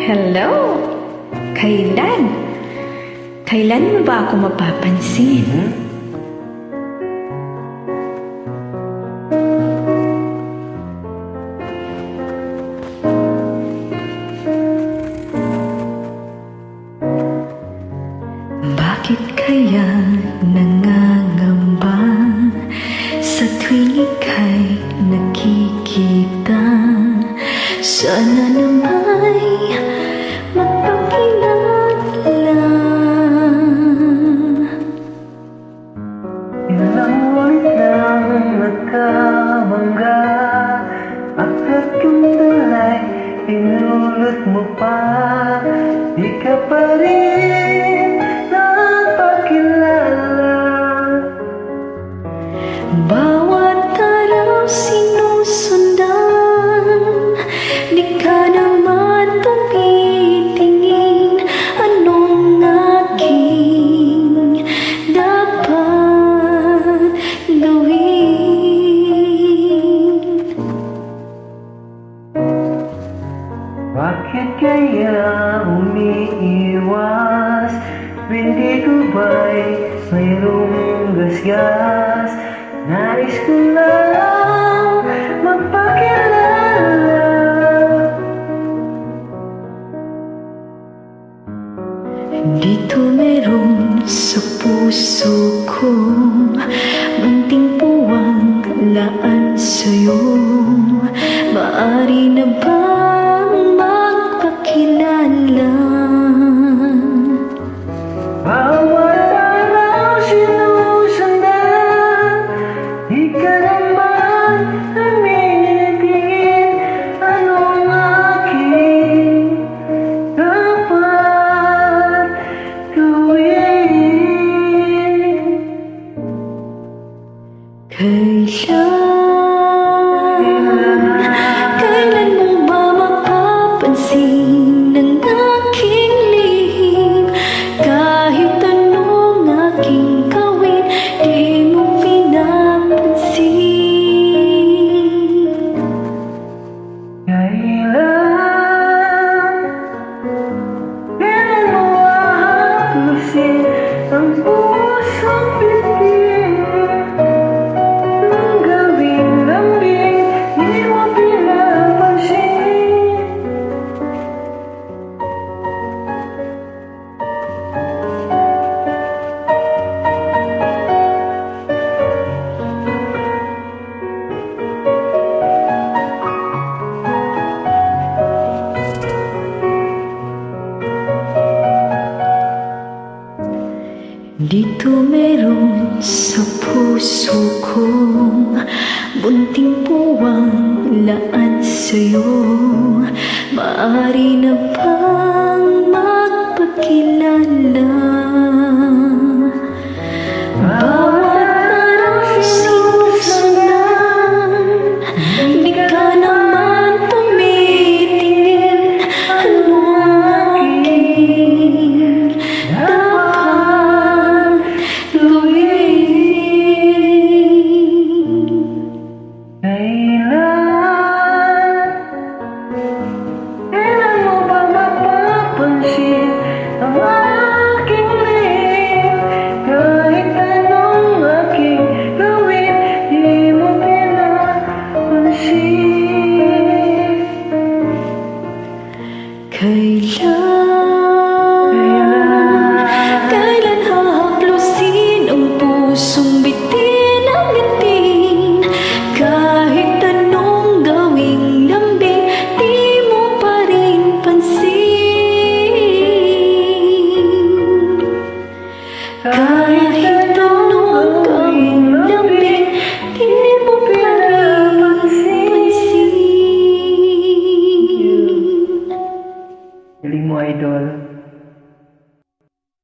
Hello! Kailan? Kailan mo ba ako mapapansin? Bakit kaya nangangamba sa tuwing ika'y nakikita? Sana nama'y magpakilala. Ilang ulit nang nagkabangga, bakit yung tulay inulot mo pa? Di ka pa rin napakilala. Bawat araw sinusundan, di ka naman tumitingin. Anong aking dapat gawin? Bakit kaya umiiwas? Hindi ko ba'y mayroong gasgas? Nais ko lang magpakilala. Dito meron sa puso ko munting puwang laan sa'yo. Maaari na bang magpakilala? Bawat araw sinusundan, di ka naman tumitingin. Anong aking dapat gawin? Kailan mo ba mapapansin ang aking lihim? Kahit anong aking gawin, di mo pinapansin. Kailan mo hahapusin ang pusong bitin? Ang gawing lambing, di mo pinapansin. Dito meron sa puso ko bunting puwang laan sa'yo. Maaari na bang magpakilala?